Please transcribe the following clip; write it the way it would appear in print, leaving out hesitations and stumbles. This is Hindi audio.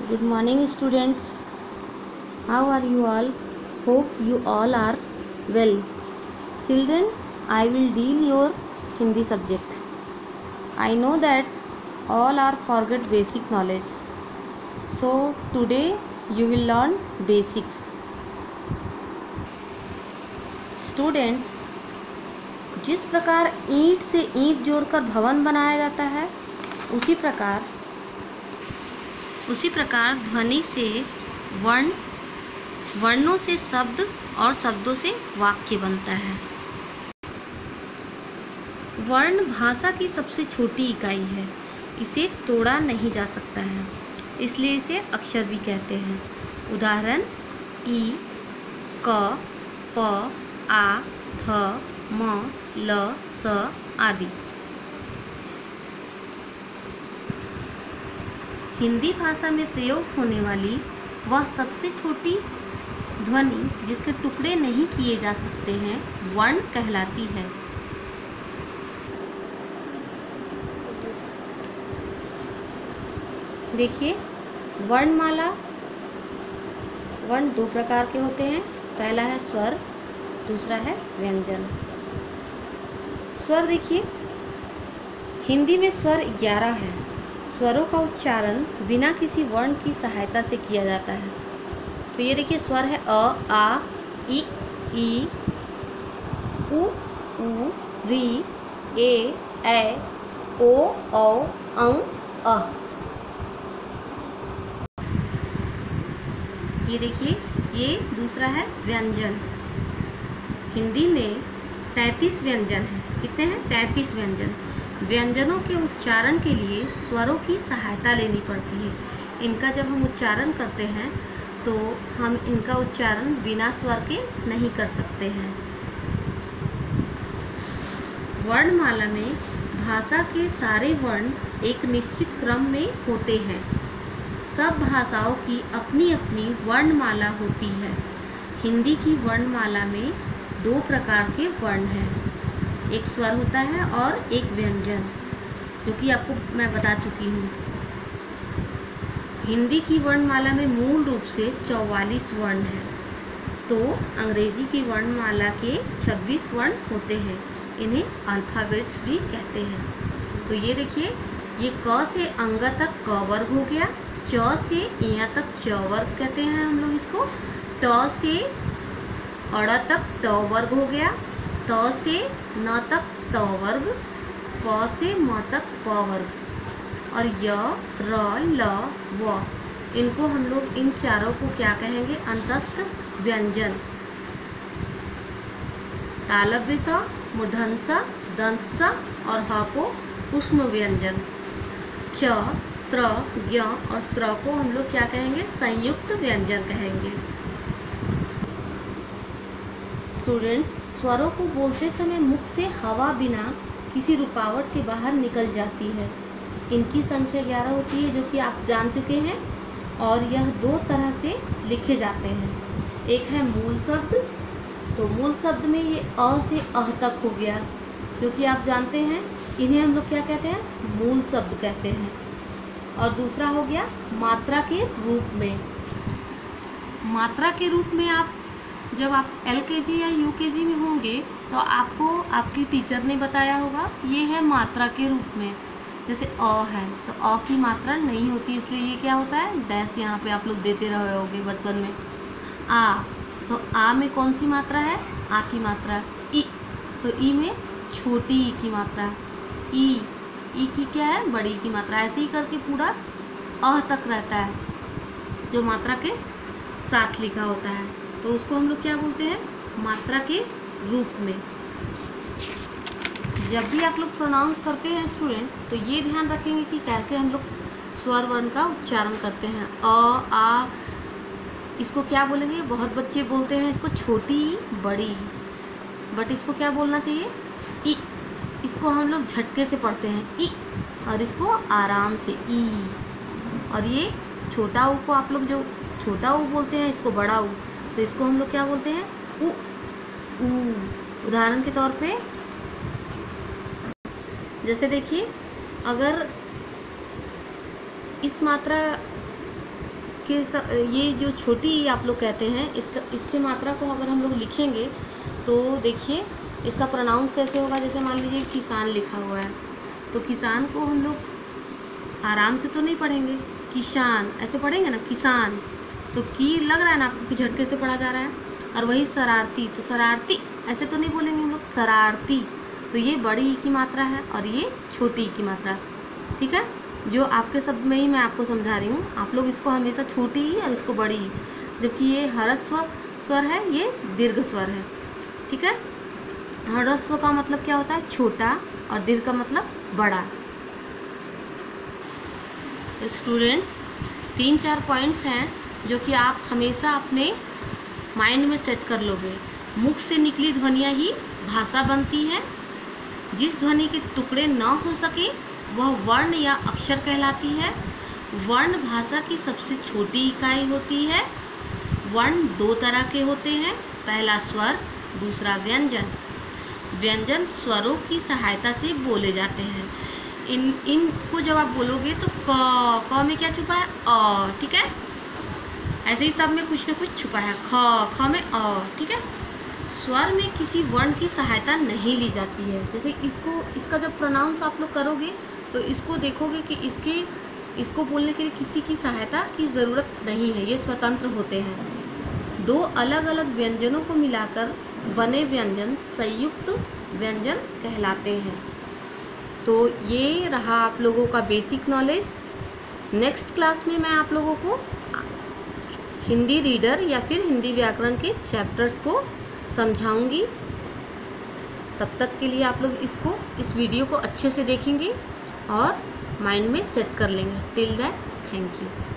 Good morning, students. How are you all? Hope you all are well. Children, I will deal your Hindi subject. I know that all are forget basic knowledge. So today you will learn basics. Students, जिस प्रकार ईंट से ईंट जोड़कर भवन बनाया जाता है उसी प्रकार ध्वनि से वर्णों से शब्द और शब्दों से वाक्य बनता है। वर्ण भाषा की सबसे छोटी इकाई है, इसे तोड़ा नहीं जा सकता है, इसलिए इसे अक्षर भी कहते हैं। उदाहरण ई, क, प, आ, थ, म, ल, स आदि। हिंदी भाषा में प्रयोग होने वाली वह सबसे छोटी ध्वनि जिसके टुकड़े नहीं किए जा सकते हैं वर्ण कहलाती है। देखिए, वर्णमाला। वर्ण दो प्रकार के होते हैं, पहला है स्वर, दूसरा है व्यंजन। स्वर देखिए, हिंदी में स्वर 11 है। स्वरों का उच्चारण बिना किसी वर्ण की सहायता से किया जाता है। तो ये देखिए, स्वर है अ, आ, इ, ई, उ, री, ए, ओ, औ, अं, अह। ये देखिए, ये दूसरा है व्यंजन। हिंदी में 33 व्यंजन हैं। कितने हैं? 33 व्यंजन। व्यंजनों के उच्चारण के लिए स्वरों की सहायता लेनी पड़ती है। इनका जब हम उच्चारण करते हैं तो हम इनका उच्चारण बिना स्वर के नहीं कर सकते हैं। वर्णमाला में भाषा के सारे वर्ण एक निश्चित क्रम में होते हैं। सब भाषाओं की अपनी अपनी वर्णमाला होती है। हिंदी की वर्णमाला में 2 प्रकार के वर्ण हैं, एक स्वर होता है और एक व्यंजन, जो कि आपको मैं बता चुकी हूँ। हिंदी की वर्णमाला में मूल रूप से 44 वर्ण हैं, तो अंग्रेजी की वर्णमाला के 26 वर्ण होते हैं। इन्हें अल्फ़ाबेट्स भी कहते हैं। तो ये देखिए, ये क से अंग तक क वर्ग हो गया, च से ञ तक च वर्ग कहते हैं हम लोग इसको, त से अड़ तक त वर्ग हो गया, त से न तक त वर्ग, प से म तक प वर्ग, और य, र, ल, व, इनको हम लोग इन चारों को क्या कहेंगे? अंतस्थ व्यंजन। तालव्य स, मूर्धन्य स, दंत स और ह को ऊष्म व्यंजन। क्ष, त्र, ज्ञ और स्र को हम लोग क्या कहेंगे? संयुक्त व्यंजन कहेंगे। स्टूडेंट्स, स्वरों को बोलते समय मुख से हवा बिना किसी रुकावट के बाहर निकल जाती है। इनकी संख्या 11 होती है, जो कि आप जान चुके हैं, और यह 2 तरह से लिखे जाते हैं। एक है मूल शब्द। तो मूल शब्द में ये अ से अह तक हो गया, क्योंकि आप जानते हैं इन्हें हम लोग क्या कहते हैं? मूल शब्द कहते हैं। और दूसरा हो गया मात्रा के रूप में। मात्रा के रूप में जब आप LKG या UKG में होंगे तो आपको आपकी टीचर ने बताया होगा, ये है मात्रा के रूप में। जैसे अ है तो अ की मात्रा नहीं होती, इसलिए ये क्या होता है? डैश यहाँ पे आप लोग देते रहे होगे बचपन में। आ, तो आ में कौन सी मात्रा है? आ की मात्रा। ई, तो ई में छोटी ई की मात्रा। ई की क्या है? बड़ी की मात्रा। ऐसे ही करके पूरा अह तक रहता है, जो मात्रा के साथ लिखा होता है, तो उसको हम लोग क्या बोलते हैं? मात्रा के रूप में। जब भी आप लोग प्रोनाउंस करते हैं स्टूडेंट, तो ये ध्यान रखेंगे कि कैसे हम लोग स्वर वर्ण का उच्चारण करते हैं। अ, आ, इसको क्या बोलेंगे? बहुत बच्चे बोलते हैं इसको छोटी बड़ी, बट इसको क्या बोलना चाहिए? ई। इसको हम लोग झटके से पढ़ते हैं ई, और इसको आराम से ई। और ये छोटा ऊ को आप लोग जो छोटा ऊ बोलते हैं, इसको बड़ा ऊ, तो इसको हम लोग क्या बोलते हैं? उ, ऊ। उदाहरण के तौर पे जैसे देखिए, अगर इस मात्रा ये जो छोटी ई आप लोग कहते हैं, इसके मात्रा को अगर हम लोग लिखेंगे तो देखिए इसका प्रोनाउंस कैसे होगा। जैसे मान लीजिए किसान लिखा हुआ है, तो किसान को हम लोग आराम से तो नहीं पढ़ेंगे, किसान ऐसे पढ़ेंगे ना, किसान। तो की लग रहा है ना आपको कि झटके से पढ़ा जा रहा है। और वही शरारती, तो शरारती ऐसे तो नहीं बोलेंगे हम लोग, शरारती। तो ये बड़ी ई की मात्रा है और ये छोटी ई की मात्रा, ठीक है। जो आपके शब्द में ही मैं आपको समझा रही हूँ, आप लोग इसको हमेशा छोटी ई और इसको बड़ी ई, जबकि ये ह्रस्व स्वर है, ये दीर्घ स्वर है, ठीक है। ह्रस्व का मतलब क्या होता है, छोटा, और दीर्घ का मतलब बड़ा। स्टूडेंट्स 3-4 पॉइंट्स हैं जो कि आप हमेशा अपने माइंड में सेट कर लोगे। मुख से निकली ध्वनियाँ ही भाषा बनती है। जिस ध्वनि के टुकड़े न हो सके वह वर्ण या अक्षर कहलाती है। वर्ण भाषा की सबसे छोटी इकाई होती है। वर्ण 2 तरह के होते हैं, पहला स्वर, दूसरा व्यंजन। व्यंजन स्वरों की सहायता से बोले जाते हैं। इनको जब आप बोलोगे तो क में क्या छुपा है, अ, ठीक है। ऐसे ही सब में कुछ न कुछ छुपा है, ख में अ, ठीक है। स्वर में किसी वर्ण की सहायता नहीं ली जाती है। जैसे इसका जब प्रोनाउंस आप लोग करोगे तो इसको देखोगे कि इसको बोलने के लिए किसी की सहायता की ज़रूरत नहीं है, ये स्वतंत्र होते हैं। 2 अलग अलग व्यंजनों को मिलाकर बने व्यंजन संयुक्त व्यंजन कहलाते हैं। तो ये रहा आप लोगों का बेसिक नॉलेज। नेक्स्ट क्लास में मैं आप लोगों को हिंदी रीडर या फिर हिंदी व्याकरण के चैप्टर्स को समझाऊंगी। तब तक के लिए आप लोग इस वीडियो को अच्छे से देखेंगे और माइंड में सेट कर लेंगे। Till that, thank you.